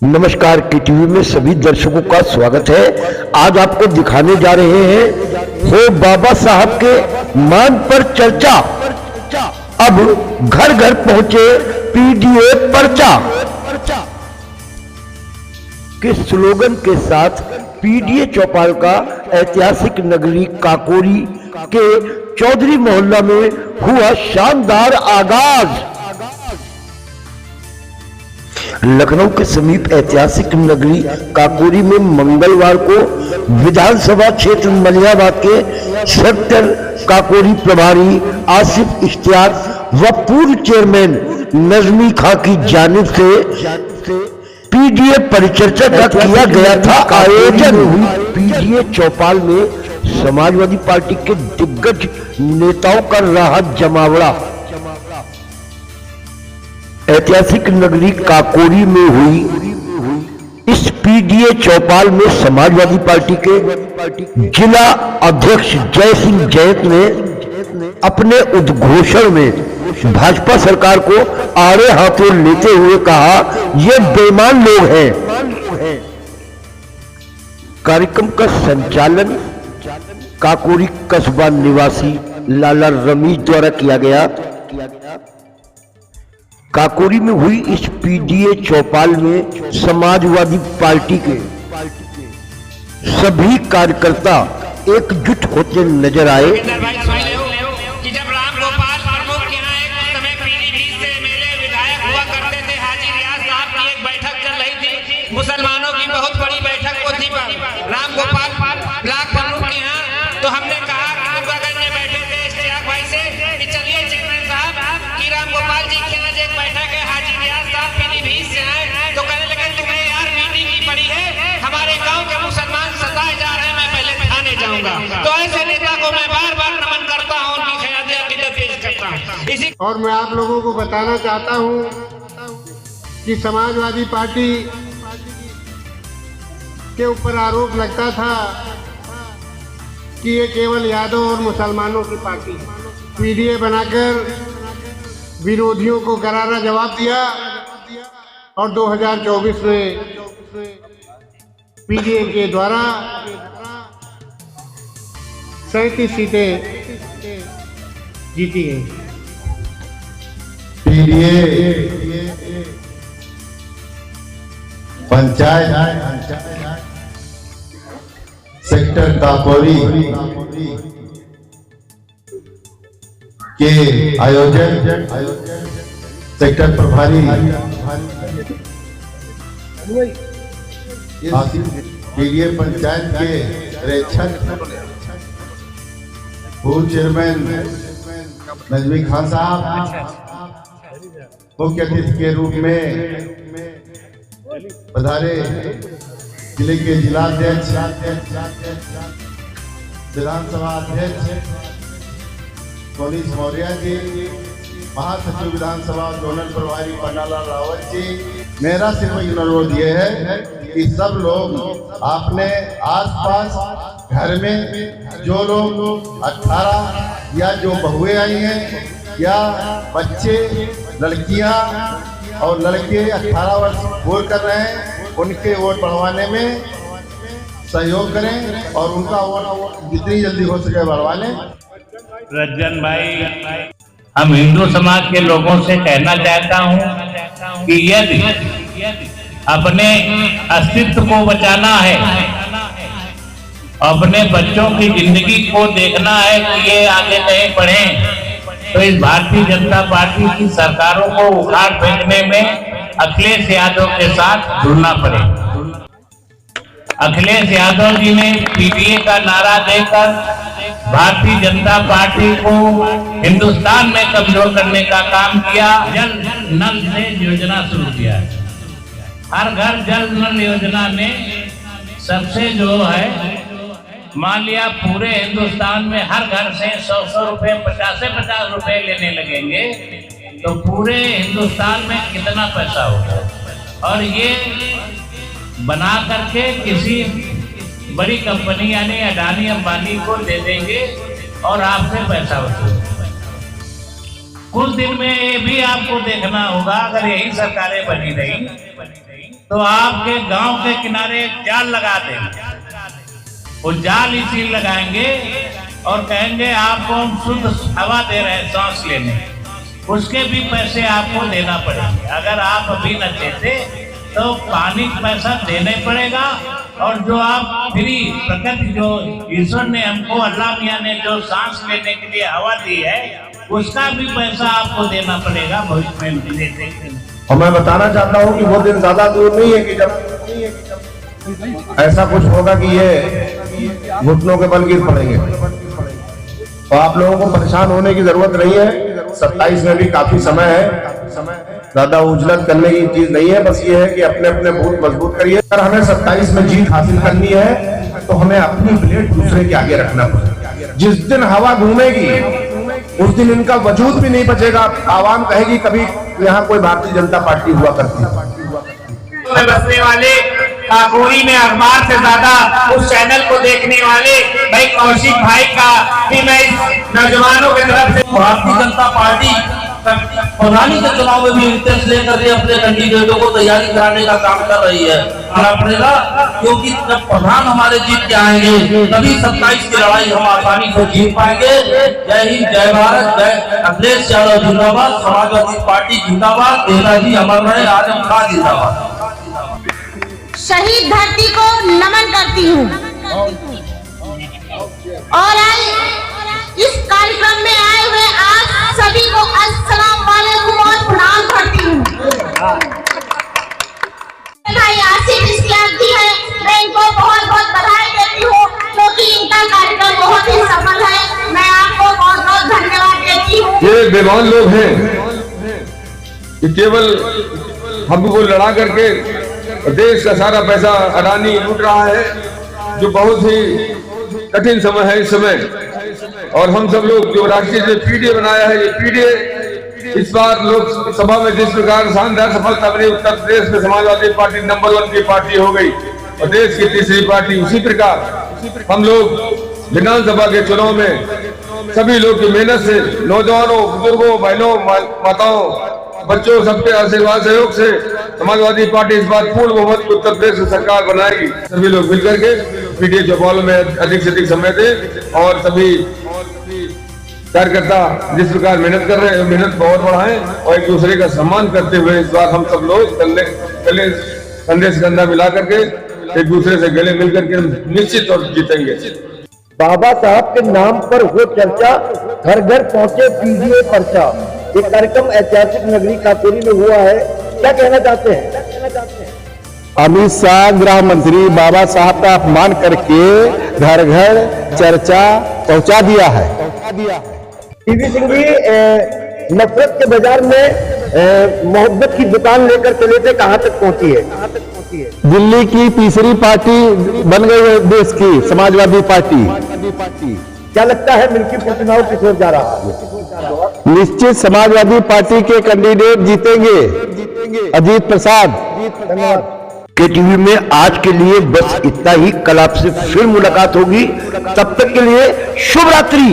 नमस्कार, के टीवी में सभी दर्शकों का स्वागत है। आज आपको दिखाने जा रहे हैं हो बाबा साहब के मान पर चर्चा। अब घर घर पहुंचे पीडीए पर्चा के स्लोगन के साथ पीडीए चौपाल का ऐतिहासिक नगरी काकोरी के चौधरी मोहल्ला में हुआ शानदार आगाज। लखनऊ के समीप ऐतिहासिक नगरी काकोरी में मंगलवार को विधानसभा क्षेत्र मलियाबाद के सेक्टर काकोरी प्रभारी आसिफ इश्तियार व पूर्व चेयरमैन नजमी खां की जानिब से पीडीए परिचर्चा का किया गया था आयोजन। हुई पीडीए चौपाल में समाजवादी पार्टी के दिग्गज नेताओं का रहा जमावड़ा। ऐतिहासिक नगरी काकोरी में हुई इस पीडीए चौपाल में समाजवादी पार्टी के जिला अध्यक्ष जय सिंह जैत ने अपने उद्घोषण में भाजपा सरकार को आड़े हाथों लेते हुए कहा, ये बेईमान लोग हैं। कार्यक्रम का संचालन काकोरी कस्बा निवासी लाला रमीज द्वारा किया गया। काकोरी में हुई इस पीडीए चौपाल में समाजवादी पार्टी के सभी कार्यकर्ता एकजुट होते नजर आए। कि जब राम गोपाल प्रमुख यहाँ एक समय पीलीभीत से एमएलए विधायक हुआ करते थे, हाजी रियाज साहब की एक बैठक चल रही थी, मुसलमानों की बहुत बड़ी बैठक को थी राम गोपाल ब्लॉक प्रमुख के यहाँ। तो हमने कहा बगल में बैठे थे इश्तियाक भाई से कि चलिए चेयरमैन साहब कि राम गोपाल जी के यहाँ एक बैठक है, हाजी रियाज साहब पीलीभीत से आए। तो कहने लगे तुम्हें यार मीटिंग की पड़ी है, हमारे गाँव के मुसलमान सताए जा रहे हैं, मैं पहले थाने जाऊंगा। तो ऐसे नेता को मैं बार बार नमन करता हूँ, उनकी और मैं आप लोगों को बताना चाहता हूं कि समाजवादी पार्टी के ऊपर आरोप लगता था कि ये केवल यादव और मुसलमानों की पार्टी। पीडीए बनाकर विरोधियों को करारा जवाब दिया और 2024 में पीडीए के द्वारा 37 सीटें जीती है। पीडीए पंचायत सेक्टर काकोरी के आयोजन सेक्टर प्रभारी पीडीए पंचायत के प्रेक्षक पूर्व चेयरमैन नजमी खां साहब मुख्य अतिथि के रूप में पधारे जिले के जिलाध्यक्ष विधानसभा अध्यक्ष सोनीश मौर्य जी, महासचिव विधानसभा जोनल प्रभारी पन्नालाल रावत जी। मेरा सिर्फ अनुरोध ये है कि सब लोग अपने आसपास घर में जो लोग 18 या जो बहुएं आई हैं या बच्चे लड़कियां और लड़के 18 वर्ष पूर्ण कर रहे हैं, उनके वोट बढ़वाने में सहयोग करें और उनका वोट जितनी जल्दी हो सके बढ़वा लें। रंजन भाई, हम हिंदू समाज के लोगों से कहना चाहता हूं कि यदि अपने अस्तित्व को बचाना है, अपने बच्चों की जिंदगी को देखना है कि ये आगे नहीं बढ़े, तो इस भारतीय जनता पार्टी की सरकारों को उखाड़ फेंकने में अखिलेश यादव के साथ जुड़ना पड़े। अखिलेश यादव जी ने पीडीए का नारा देकर भारतीय जनता पार्टी को हिंदुस्तान में कमजोर करने का काम किया। जल नल से योजना शुरू किया, हर घर जल नल योजना में सबसे जो है, मान लिया पूरे हिंदुस्तान में हर घर से 100 रुपए 50 रुपए लेने लगेंगे तो पूरे हिंदुस्तान में कितना पैसा होगा। और ये बना करके किसी बड़ी कंपनी यानी अडानी अंबानी को दे देंगे और आपसे पैसा वसूल। कुछ दिन में ये भी आपको देखना होगा, अगर यही सरकारें बनी रही तो आपके गांव के किनारे एक जाल लगा देंगे। वो जाल इसी लगाएंगे और कहेंगे आपको हम शुद्ध हवा दे रहे हैं सांस लेने, उसके भी पैसे आपको देना पड़ेंगे। अगर आप अभी न देते तो पानी का पैसा देना पड़ेगा, और जो आप फ्री प्रकृति जो ईश्वर ने हमको, अल्लाह मियाँ ने जो सांस लेने के लिए हवा दी है, उसका भी पैसा आपको देना पड़ेगा भविष्य में देते। और मैं बताना चाहता हूँ कि वो दिन ज्यादा दूर नहीं है कि जब ऐसा कुछ होगा कि ये घुटनों के बल गिर पड़ेंगे। तो आप लोगों को परेशान होने की जरूरत नहीं है। 27 में भी काफी समय है, ज्यादा उजलत करने की चीज नहीं है। बस ये है कि अपने अपने बूथ मजबूत करिए। अगर हमें 27 में जीत हासिल करनी है तो हमें अपनी प्लेट दूसरे के आगे रखना पड़ेगा। जिस दिन हवा घूमेगी उस दिन इनका वजूद भी नहीं बचेगा। आवाम कहेगी कभी यहाँ कोई भारतीय जनता पार्टी हुआ करती में बसने वाले, काकोरी में अखबार से ज्यादा उस चैनल को देखने वाले भाई कौशिक भाई का भी मैं नौजवानों की तरफ से भारतीय जनता पार्टी प्रधानी के चुनाव में भी इंटरेस्ट लेकर के अपने कैंडिडेटों को तैयारी कराने का काम कर रही है। पड़ेगा क्योंकि जब प्रधान हमारे जीत के आएंगे तभी 27 की लड़ाई हम आसानी से जीत पाएंगे। जय हिंद, जय भारत, जय अखिलेश यादव जिंदाबाद, समाजवादी पार्टी जिंदाबाद, नेताजी अमर रहे, आजम खान जिंदाबाद। शहीद धरती को नमन करती हूँ और आज इस कार्यक्रम में आए हुए आप सभी को अस्सलाम वालेकुम और प्रणाम करती हूँ। भाई आसिफ इस्लामी है, मैं इनको बहुत बहुत बधाई देती हूँ क्योंकि इनका कार्यक्रम बहुत ही सफल है। मैं आपको बहुत बहुत धन्यवाद देती हूँ। ये बेईमान लोग हैं कि केवल हमको लड़ा करके देश का सारा पैसा अडानी लूट रहा है, जो बहुत ही कठिन समय है इस समय। और हम सब लोग जो राष्ट्रीय जो पीडीए बनाया है, ये पीडीए इस बार लोकसभा में जिस प्रकार शानदार सफलता बनी, उत्तर प्रदेश में समाजवादी पार्टी नंबर 1 की पार्टी हो गई और देश की तीसरी पार्टी। उसी प्रकार हम लोग विधानसभा के चुनाव में सभी लोग की मेहनत से, नौजवानों, बुजुर्गों, बहनों, माताओं, बच्चों, सबके आशीर्वाद सहयोग से समाजवादी पार्टी इस बार पूर्ण बहुमत की उत्तर प्रदेश में सरकार बनाएगी। सभी लोग मिलकर के पीडीए चौपाल में अधिक से अधिक समय दें और सभी कार्यकर्ता जिस प्रकार मेहनत कर रहे हैं, मेहनत बहुत बढ़ाएं और एक दूसरे का सम्मान करते हुए इस बार हम सब लोग गले कंधे से कंधा मिला करके एक दूसरे से गले मिल करके निश्चित और जीतेंगे। बाबा साहब के नाम पर हो चर्चा, घर घर पहुंचे पीडीए पर्चा। ये कार्यक्रम ऐतिहासिक नगरी काकोरी में हुआ है, क्या कहना चाहते हैं? अमित शाह गृह मंत्री बाबा साहब का अपमान करके घर घर चर्चा पहुंचा दिया है। टीवी सिंह जी नफरत के बाजार में मोहब्बत की दुकान लेकर चले थे, कहां तक पहुंची है? दिल्ली की तीसरी पार्टी बन गई है देश की, समाजवादी पार्टी। क्या लगता है मिल्कीपुर चुनाव किस ओर जा रहा है? निश्चित समाजवादी पार्टी के कैंडिडेट जीतेंगे, अजीत प्रसाद। धन्यवाद। केटीवी में आज के लिए बस इतना ही। कल आपसे फिर मुलाकात होगी, तब तक के लिए शुभ रात्रि।